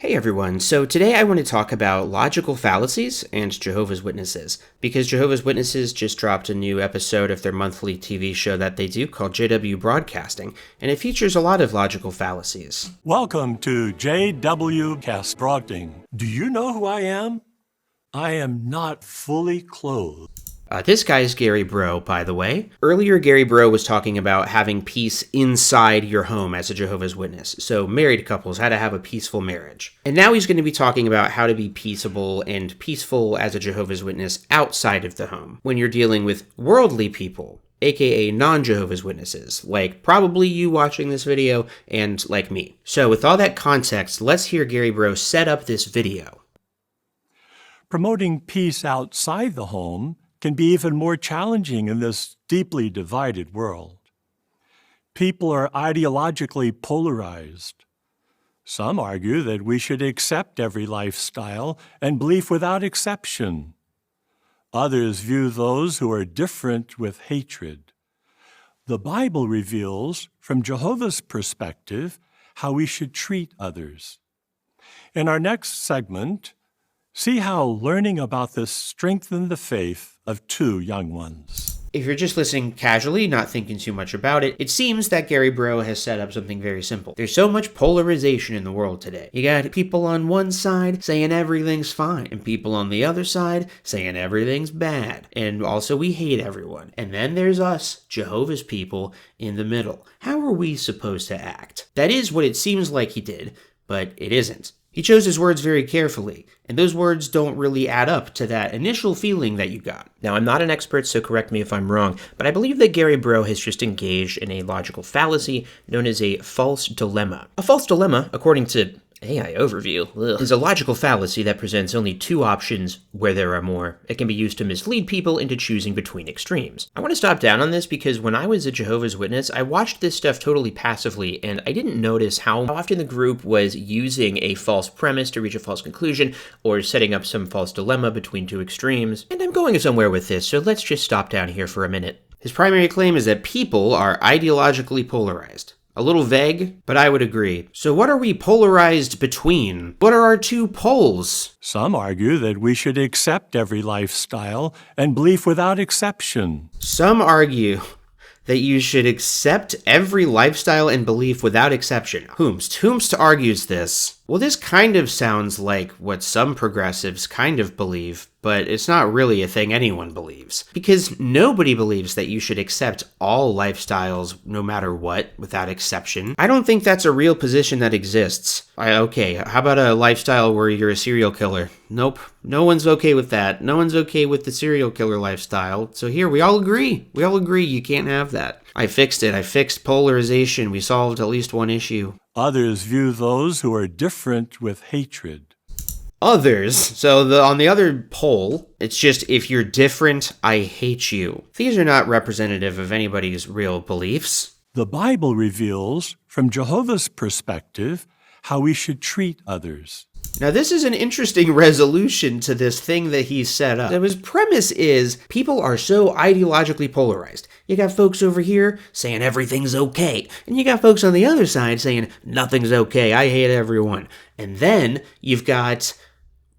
Hey everyone, so today I want to talk about logical fallacies and Jehovah's Witnesses, because Jehovah's Witnesses just dropped a new episode of their monthly TV show that they do called JW Broadcasting, and it features a lot of logical fallacies. Welcome to JW Broadcasting. Do you know who I am? I am not fully clothed. This guy's Gary Breaux, by the way. Earlier, Gary Breaux was talking about having peace inside your home as a Jehovah's Witness. So married couples, how to have a peaceful marriage. And now he's going to be talking about how to be peaceable and peaceful as a Jehovah's Witness outside of the home when you're dealing with worldly people, aka non-Jehovah's Witnesses, like probably you watching this video and like me. So with all that context, let's hear Gary Breaux set up this video. Promoting peace outside the home can be even more challenging in this deeply divided world. People are ideologically polarized. Some argue that we should accept every lifestyle and belief without exception. Others view those who are different with hatred. The Bible reveals, from Jehovah's perspective, how we should treat others. In our next segment, see how learning about this strengthened the faith of two young ones. If you're just listening casually, not thinking too much about it, it seems that Gary Breaux has set up something very simple. There's so much polarization in the world today. You got people on one side saying everything's fine, and people on the other side saying everything's bad, and also we hate everyone. And then there's us, Jehovah's people, in the middle. How are we supposed to act? That is what it seems like he did, but it isn't. He chose his words very carefully, and those words don't really add up to that initial feeling that you got. Now, I'm not an expert, so correct me if I'm wrong, but I believe that Gary Breaux has just engaged in a logical fallacy known as a false dilemma. A false dilemma, according to AI Overview, is a logical fallacy that presents only two options where there are more. It can be used to mislead people into choosing between extremes. I want to stop down on this because when I was a Jehovah's Witness, I watched this stuff totally passively, and I didn't notice how often the group was using a false premise to reach a false conclusion, or setting up some false dilemma between two extremes. And I'm going somewhere with this, so let's just stop down here for a minute. His primary claim is that people are ideologically polarized. A little vague, but I would agree. So what are we polarized between? What are our two poles? Some argue that we should accept every lifestyle and belief without exception. Some argue that you should accept every lifestyle and belief without exception. Whomst argues this? Well, this kind of sounds like what some progressives kind of believe, but it's not really a thing anyone believes. Because nobody believes that you should accept all lifestyles no matter what, without exception. I don't think that's a real position that exists. Okay, how about a lifestyle where you're a serial killer? Nope, no one's okay with that. No one's okay with the serial killer lifestyle. So here, we all agree. We all agree you can't have that. I fixed it. I fixed polarization. We solved at least one issue. Others view those who are different with hatred. Others, so on the other pole, it's just if you're different, I hate you. These are not representative of anybody's real beliefs. The Bible reveals, from Jehovah's perspective, how we should treat others. Now, this is an interesting resolution to this thing that he set up. His premise is people are so ideologically polarized. You got folks over here saying everything's okay, and you got folks on the other side saying nothing's okay, I hate everyone. And then you've got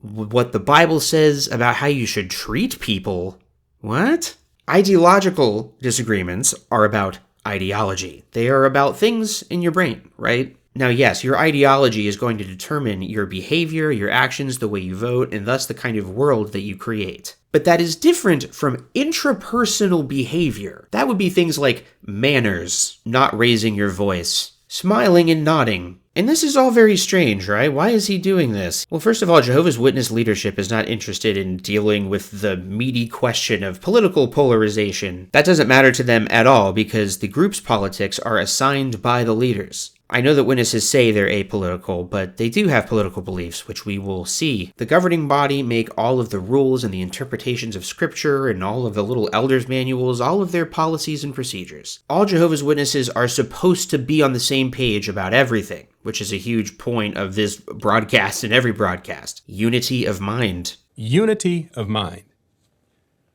what the Bible says about how you should treat people. What? Ideological disagreements are about ideology. They are about things in your brain, right? Now, yes, your ideology is going to determine your behavior, your actions, the way you vote, and thus the kind of world that you create. But that is different from intrapersonal behavior. That would be things like manners, not raising your voice, smiling and nodding. And this is all very strange, right? Why is he doing this? Well, first of all, Jehovah's Witness leadership is not interested in dealing with the meaty question of political polarization. That doesn't matter to them at all because the group's politics are assigned by the leaders. I know that witnesses say they're apolitical, but they do have political beliefs, which we will see. The governing body make all of the rules and the interpretations of scripture and all of the little elders' manuals, all of their policies and procedures. All Jehovah's Witnesses are supposed to be on the same page about everything, which is a huge point of this broadcast and every broadcast. Unity of mind. Unity of mind.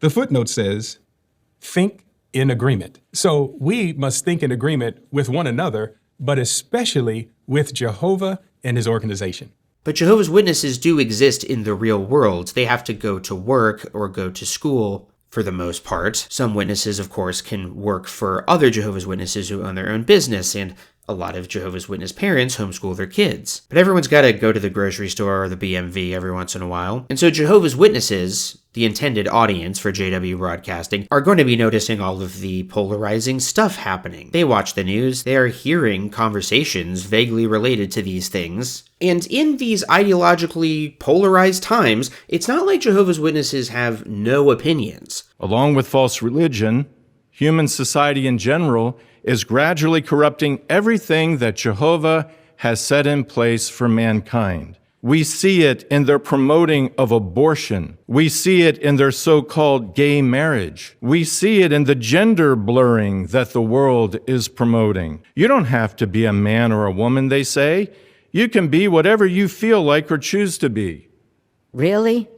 The footnote says, think in agreement. So we must think in agreement with one another, but especially with Jehovah and his organization. But Jehovah's Witnesses do exist in the real world. They have to go to work or go to school for the most part. Some witnesses, of course, can work for other Jehovah's Witnesses who own their own business, and a lot of Jehovah's Witness parents homeschool their kids. But everyone's got to go to the grocery store or the BMV every once in a while. And so Jehovah's Witnesses, the intended audience for JW Broadcasting, are going to be noticing all of the polarizing stuff happening. They watch the news, they are hearing conversations vaguely related to these things. And in these ideologically polarized times, it's not like Jehovah's Witnesses have no opinions. Along with false religion, human society in general is gradually corrupting everything that Jehovah has set in place for mankind. We see it in their promoting of abortion. We see it in their so-called gay marriage. We see it in the gender blurring that the world is promoting. You don't have to be a man or a woman, they say. You can be whatever you feel like or choose to be. Really?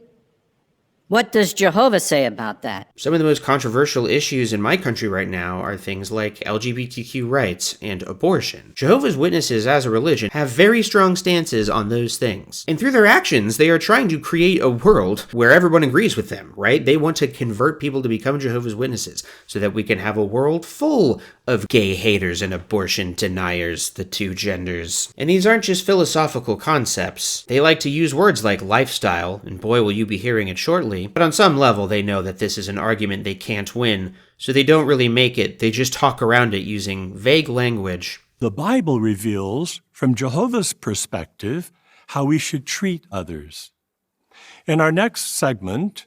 What does Jehovah say about that? Some of the most controversial issues in my country right now are things like LGBTQ rights and abortion. Jehovah's Witnesses as a religion have very strong stances on those things. And through their actions, they are trying to create a world where everyone agrees with them, right? They want to convert people to become Jehovah's Witnesses so that we can have a world full of gay haters and abortion deniers, the two genders. And these aren't just philosophical concepts. They like to use words like lifestyle, and boy will you be hearing it shortly. But on some level, they know that this is an argument they can't win, so they don't really make it. They just talk around it using vague language. The Bible reveals, from Jehovah's perspective, how we should treat others. In our next segment,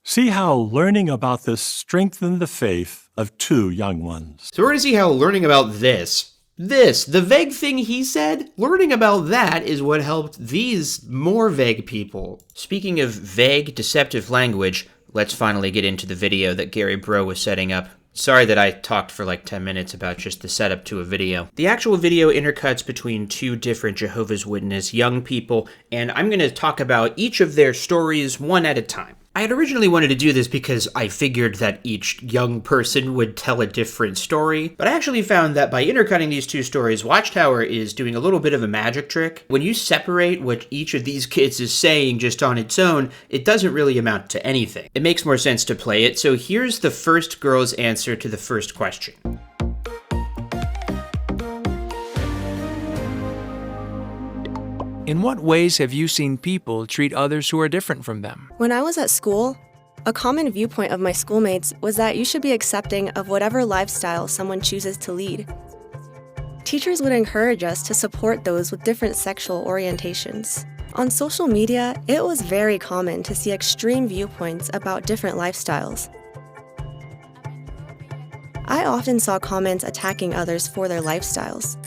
see how learning about this strengthened the faith of two young ones. So we're going to see how learning about the vague thing he said, learning about that is what helped these more vague people. Speaking of vague, deceptive language, let's finally get into the video that Gary Breaux was setting up. Sorry that I talked for like 10 minutes about just the setup to a video. The actual video intercuts between two different Jehovah's Witness young people, and I'm going to talk about each of their stories one at a time. I had originally wanted to do this because I figured that each young person would tell a different story, but I actually found that by intercutting these two stories, Watchtower is doing a little bit of a magic trick. When you separate what each of these kids is saying just on its own, it doesn't really amount to anything. It makes more sense to play it, so here's the first girl's answer to the first question. In what ways have you seen people treat others who are different from them? When I was at school, a common viewpoint of my schoolmates was that you should be accepting of whatever lifestyle someone chooses to lead. Teachers would encourage us to support those with different sexual orientations. On social media, it was very common to see extreme viewpoints about different lifestyles. I often saw comments attacking others for their lifestyles.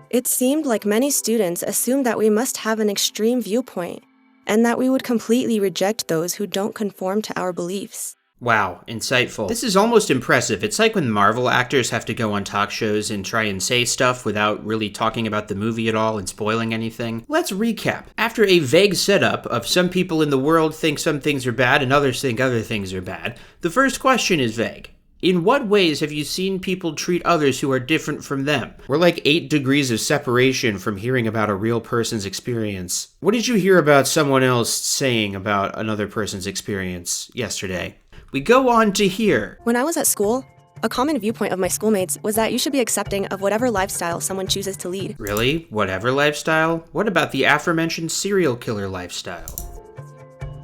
It seemed like many students assumed that we must have an extreme viewpoint, and that we would completely reject those who don't conform to our beliefs. Wow, insightful. This is almost impressive. It's like when Marvel actors have to go on talk shows and try and say stuff without really talking about the movie at all and spoiling anything. Let's recap. After a vague setup of some people in the world think some things are bad and others think other things are bad, the first question is vague. In what ways have you seen people treat others who are different from them? We're like 8 degrees of separation from hearing about a real person's experience. What did you hear about someone else saying about another person's experience yesterday? We go on to here. When I was at school, a common viewpoint of my schoolmates was that you should be accepting of whatever lifestyle someone chooses to lead. Really? Whatever lifestyle? What about the aforementioned serial killer lifestyle?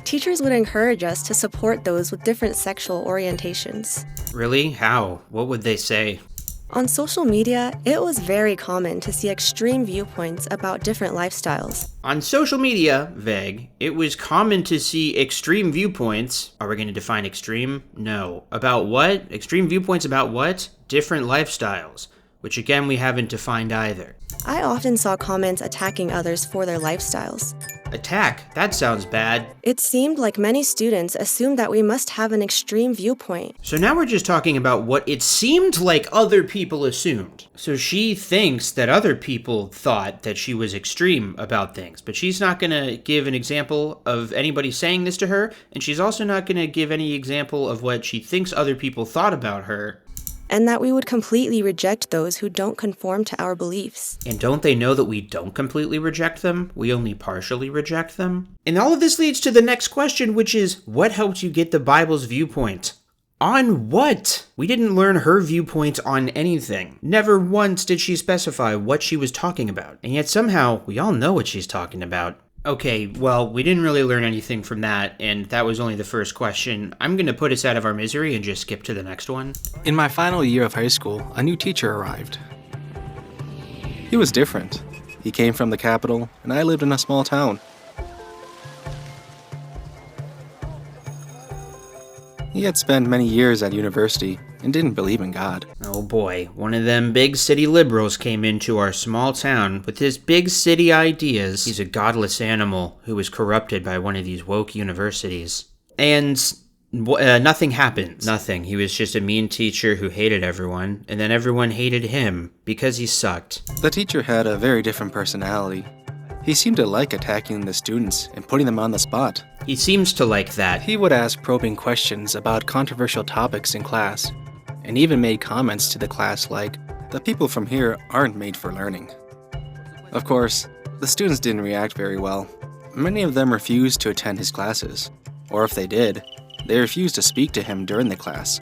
Teachers would encourage us to support those with different sexual orientations. Really? How? What would they say? On social media, it was very common to see extreme viewpoints about different lifestyles. On social media, vague, it was common to see extreme viewpoints. Are we going to define extreme? No. About what? Extreme viewpoints about what? Different lifestyles, which again we haven't defined either. I often saw comments attacking others for their lifestyles. Attack? That sounds bad. It seemed like many students assumed that we must have an extreme viewpoint. So now we're just talking about what it seemed like other people assumed. So she thinks that other people thought that she was extreme about things, but she's not going to give an example of anybody saying this to her, and she's also not going to give any example of what she thinks other people thought about her. and that we would completely reject those who don't conform to our beliefs. And don't they know that we don't completely reject them? We only partially reject them? And all of this leads to the next question, which is, what helped you get the Bible's viewpoint? On what? We didn't learn her viewpoint on anything. Never once did she specify what she was talking about. And yet somehow, we all know what she's talking about. Okay, well, we didn't really learn anything from that, and that was only the first question. I'm going to put us out of our misery and just skip to the next one. In my final year of high school, a new teacher arrived. He was different. He came from the capital, and I lived in a small town. He had spent many years at university and didn't believe in God. Oh boy, one of them big city liberals came into our small town with his big city ideas. He's a godless animal who was corrupted by one of these woke universities. And nothing happened. Nothing. He was just a mean teacher who hated everyone, and then everyone hated him because he sucked. The teacher had a very different personality. He seemed to like attacking the students and putting them on the spot. He seems to like that. He would ask probing questions about controversial topics in class, and even made comments to the class like, "The people from here aren't made for learning." Of course, the students didn't react very well. Many of them refused to attend his classes, or if they did, they refused to speak to him during the class.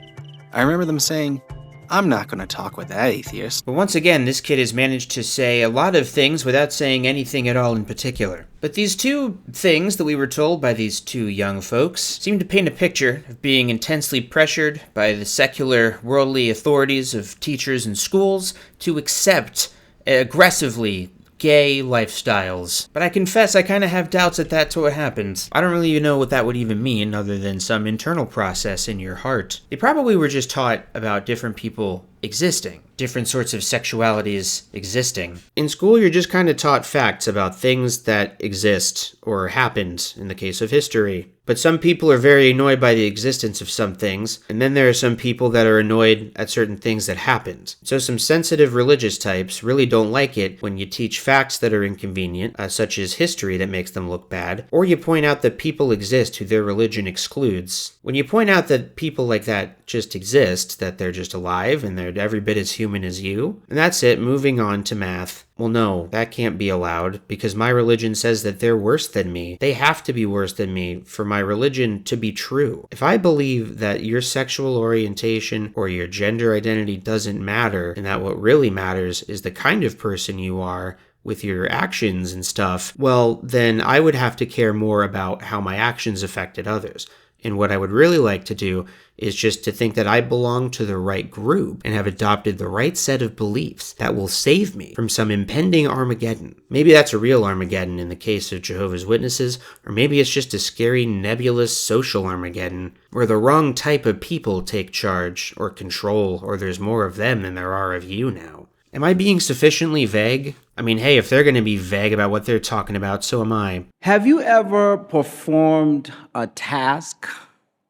I remember them saying, "I'm not going to talk with that atheist." But once again, this kid has managed to say a lot of things without saying anything at all in particular. But these two things that we were told by these two young folks seem to paint a picture of being intensely pressured by the secular, worldly authorities of teachers and schools to accept aggressively gay lifestyles. But I confess I kind of have doubts that that's what happened. I don't really even know what that would even mean other than some internal process in your heart. They probably were just taught about different people existing, different sorts of sexualities existing. In school, you're just kind of taught facts about things that exist or happened in the case of history. But some people are very annoyed by the existence of some things, and then there are some people that are annoyed at certain things that happened. So some sensitive religious types really don't like it when you teach facts that are inconvenient, such as history that makes them look bad, or you point out that people exist who their religion excludes. When you point out that people like that just exist, that they're just alive and they're every bit as human as you, and that's it, moving on to math. Well, no, that can't be allowed, because my religion says that they're worse than me. They have to be worse than me for my religion to be true. If I believe that your sexual orientation or your gender identity doesn't matter, and that what really matters is the kind of person you are, with your actions and stuff, well, then I would have to care more about how my actions affected others. And what I would really like to do is just to think that I belong to the right group and have adopted the right set of beliefs that will save me from some impending Armageddon. Maybe that's a real Armageddon in the case of Jehovah's Witnesses, or maybe it's just a scary, nebulous social Armageddon where the wrong type of people take charge or control, or there's more of them than there are of you now. Am I being sufficiently vague? I mean, hey, if they're going to be vague about what they're talking about, so am I. Have you ever performed a task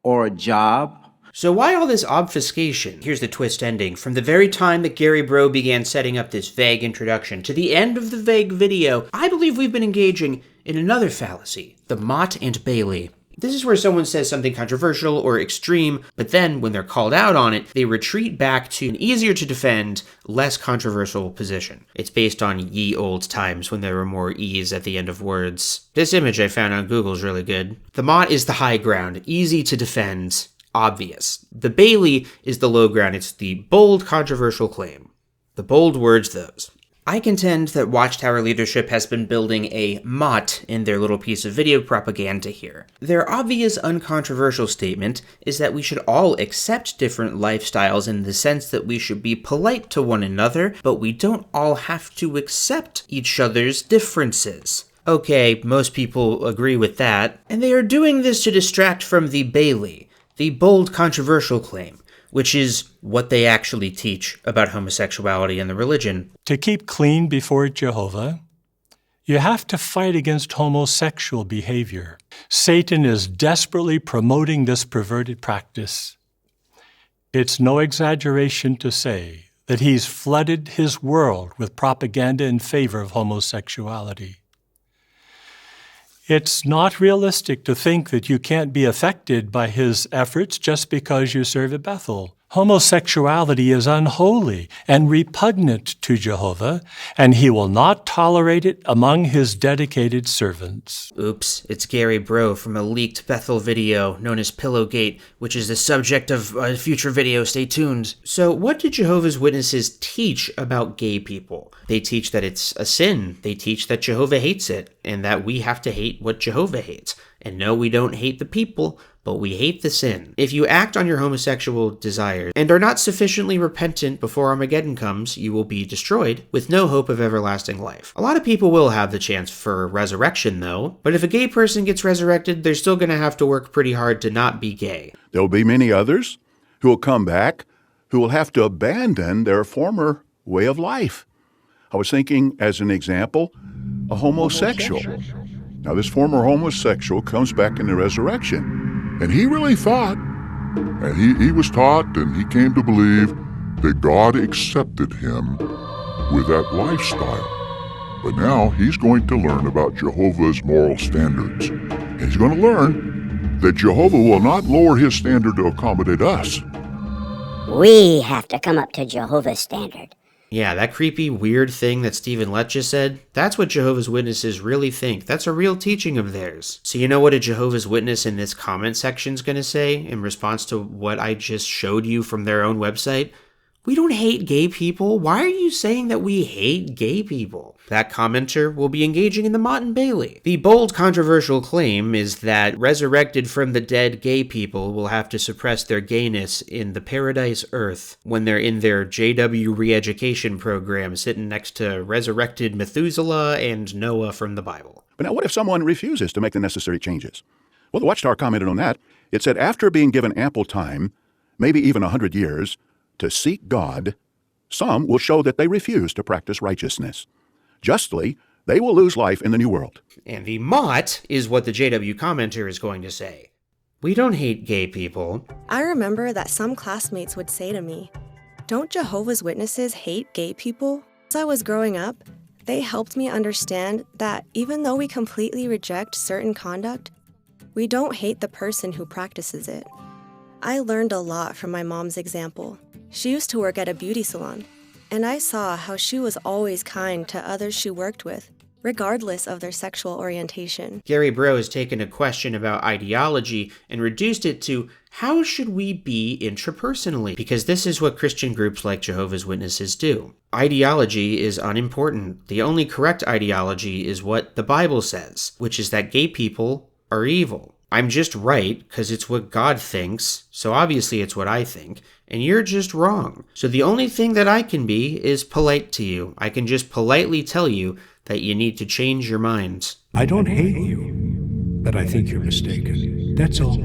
or a job? So why all this obfuscation? Here's the twist ending. From the very time that Gary Breaux began setting up this vague introduction to the end of the vague video, I believe we've been engaging in another fallacy, the Motte and Bailey. This is where someone says something controversial or extreme, but then when they're called out on it, they retreat back to an easier to defend, less controversial position. It's based on ye old times when there were more e's at the end of words. This image I found on Google is really good. The Motte is the high ground, easy to defend, obvious. The Bailey is the low ground, it's the bold controversial claim. The bold words, those. I contend that Watchtower leadership has been building a Motte in their little piece of video propaganda here. Their obvious uncontroversial statement is that we should all accept different lifestyles in the sense that we should be polite to one another, but we don't all have to accept each other's differences. Okay, most people agree with that, and they are doing this to distract from the Bailey, the bold controversial claim, which is what they actually teach about homosexuality and the religion. To keep clean before Jehovah, you have to fight against homosexual behavior. Satan is desperately promoting this perverted practice. It's no exaggeration to say that he's flooded his world with propaganda in favor of homosexuality. It's not realistic to think that you can't be affected by his efforts just because you serve at Bethel. Homosexuality is unholy and repugnant to Jehovah, and he will not tolerate it among his dedicated servants. Oops, it's Gary Breaux from a leaked Bethel video known as Pillowgate, which is the subject of a future video, stay tuned. So what do Jehovah's Witnesses teach about gay people? They teach that it's a sin. They teach that Jehovah hates it, and that we have to hate what Jehovah hates. And no, we don't hate the people, but we hate the sin. If you act on your homosexual desires and are not sufficiently repentant before Armageddon comes, you will be destroyed with no hope of everlasting life. A lot of people will have the chance for resurrection though, but if a gay person gets resurrected, they're still going to have to work pretty hard to not be gay. There will be many others who will come back who will have to abandon their former way of life. I was thinking, as an example, a homosexual. Now, this former homosexual comes back in the resurrection, and he really thought, and he was taught, and he came to believe that God accepted him with that lifestyle. But now he's going to learn about Jehovah's moral standards. And he's going to learn that Jehovah will not lower his standard to accommodate us. We have to come up to Jehovah's standard. Yeah, that creepy, weird thing that Stephen Lett just said, that's what Jehovah's Witnesses really think. That's a real teaching of theirs. So you know what a Jehovah's Witness in this comment section is going to say in response to what I just showed you from their own website? We don't hate gay people. Why are you saying that we hate gay people? That commenter will be engaging in the Motte and Bailey. The bold, controversial claim is that resurrected from the dead gay people will have to suppress their gayness in the paradise earth when they're in their JW re-education program sitting next to resurrected Methuselah and Noah from the Bible. But now what if someone refuses to make the necessary changes? Well, the Watchtower commented on that. It said, after being given ample time, maybe even 100 years, to seek God, some will show that they refuse to practice righteousness. Justly, they will lose life in the new world. And the Mott is what the JW commenter is going to say. We don't hate gay people. I remember that some classmates would say to me, "Don't Jehovah's Witnesses hate gay people?" As I was growing up, they helped me understand that even though we completely reject certain conduct, we don't hate the person who practices it. I learned a lot from my mom's example. She used to work at a beauty salon, and I saw how she was always kind to others she worked with, regardless of their sexual orientation. Gary Breaux has taken a question about ideology and reduced it to how should we be intrapersonally? Because this is what Christian groups like Jehovah's Witnesses do. Ideology is unimportant. The only correct ideology is what the Bible says, which is that gay people are evil. I'm just right because it's what God thinks, so obviously it's what I think, and you're just wrong. So the only thing that I can be is polite to you. I can just politely tell you that you need to change your minds. I don't hate you, but I think you're mistaken. That's all.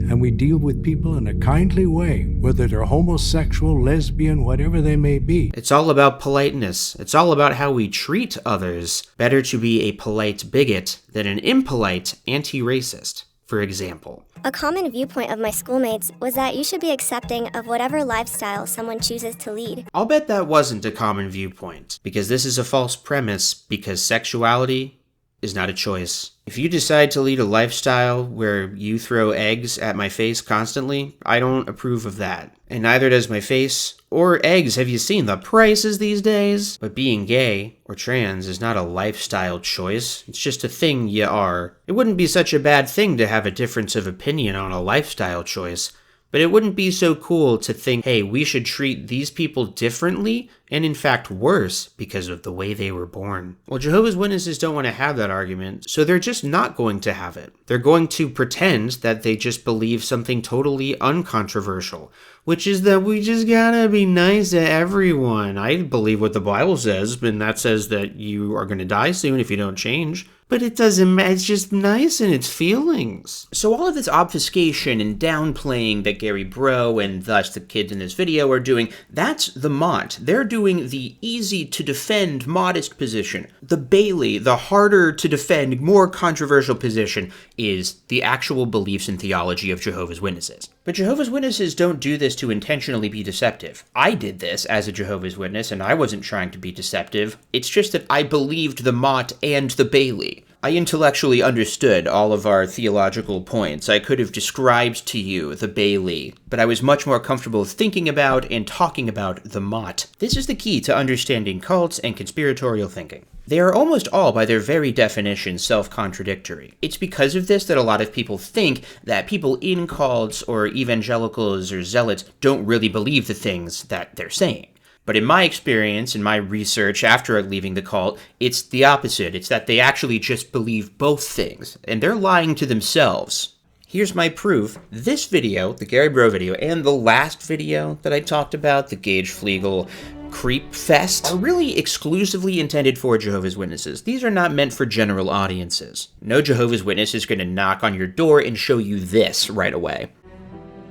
And we deal with people in a kindly way, whether they're homosexual, lesbian, whatever they may be. It's all about politeness. It's all about how we treat others. Better to be a polite bigot than an impolite anti-racist, for example. A common viewpoint of my schoolmates was that you should be accepting of whatever lifestyle someone chooses to lead. I'll bet that wasn't a common viewpoint, because this is a false premise, because sexuality is not a choice. If you decide to lead a lifestyle where you throw eggs at my face constantly, I don't approve of that. And neither does my face or eggs. Have you seen the prices these days? But being gay or trans is not a lifestyle choice. It's just a thing you are. It wouldn't be such a bad thing to have a difference of opinion on a lifestyle choice. But it wouldn't be so cool to think, hey, we should treat these people differently and in fact worse because of the way they were born. Well, Jehovah's Witnesses don't want to have that argument, so they're just not going to have it. They're going to pretend that they just believe something totally uncontroversial, which is that we just gotta be nice to everyone. I believe what the Bible says, and that says that you are going to die soon if you don't change. But it doesn't matter, it's just nice in its feelings. So all of this obfuscation and downplaying that Gary Breaux and thus the kids in this video are doing, that's the Mott. They're doing the easy to defend modest position. The Bailey, the harder to defend, more controversial position, is the actual beliefs and theology of Jehovah's Witnesses. But Jehovah's Witnesses don't do this to intentionally be deceptive. I did this as a Jehovah's Witness, and I wasn't trying to be deceptive. It's just that I believed the Mott and the Bailey. I intellectually understood all of our theological points. I could have described to you the Bailey, but I was much more comfortable thinking about and talking about the Motte. This is the key to understanding cults and conspiratorial thinking. They are almost all, by their very definition, self-contradictory. It's because of this that a lot of people think that people in cults or evangelicals or zealots don't really believe the things that they're saying. But in my experience, in my research after leaving the cult, it's the opposite. It's that they actually just believe both things, and they're lying to themselves. Here's my proof. This video, the Gary Breaux video, and the last video that I talked about, the Gage Flegel Creep Fest, are really exclusively intended for Jehovah's Witnesses. These are not meant for general audiences. No Jehovah's Witness is going to knock on your door and show you this right away.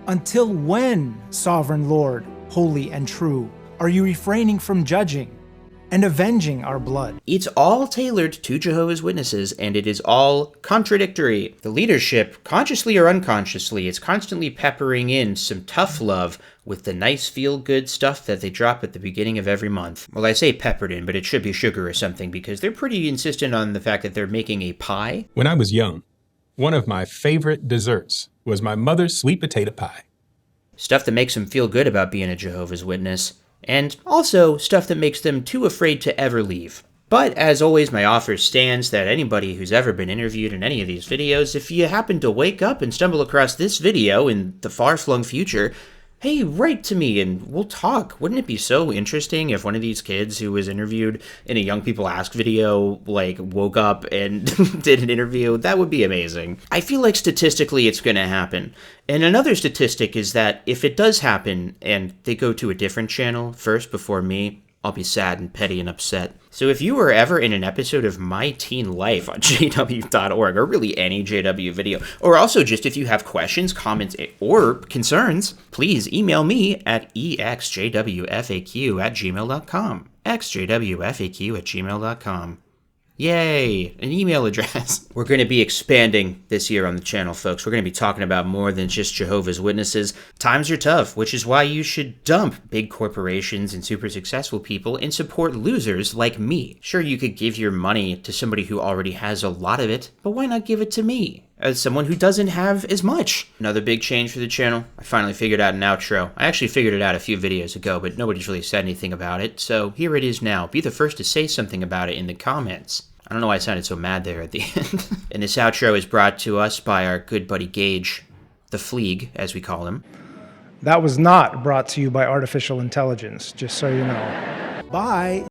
Until when, Sovereign Lord, holy and true, are you refraining from judging and avenging our blood? It's all tailored to Jehovah's Witnesses, and it is all contradictory. The leadership, consciously or unconsciously, is constantly peppering in some tough love with the nice feel-good stuff that they drop at the beginning of every month. Well, I say peppered in, but it should be sugar or something, because they're pretty insistent on the fact that they're making a pie. When I was young, one of my favorite desserts was my mother's sweet potato pie. Stuff that makes them feel good about being a Jehovah's Witness. And also stuff that makes them too afraid to ever leave. But as always, my offer stands that anybody who's ever been interviewed in any of these videos, if you happen to wake up and stumble across this video in the far-flung future, hey, write to me and we'll talk. Wouldn't it be so interesting if one of these kids who was interviewed in a Young People Ask video, like, woke up and did an interview? That would be amazing. I feel like statistically it's going to happen. And another statistic is that if it does happen and they go to a different channel first before me, I'll be sad and petty and upset. So if you were ever in an episode of My Teen Life on jw.org, or really any JW video, or also just if you have questions, comments, or concerns, please email me at exjwfaq@gmail.com. exjwfaq@gmail.com. Yay, an email address. We're going to be expanding this year on the channel, folks. We're going to be talking about more than just Jehovah's Witnesses. Times are tough, which is why you should dump big corporations and super successful people and support losers like me. Sure, you could give your money to somebody who already has a lot of it, but why not give it to me, as someone who doesn't have as much? Another big change for the channel. I finally figured out an outro. I actually figured it out a few videos ago, but nobody's really said anything about it, so here it is now. Be the first to say something about it in the comments. I don't know why I sounded so mad there at the end. And this outro is brought to us by our good buddy Gage, the Fleeg, as we call him. That was not brought to you by artificial intelligence, just so you know. Bye.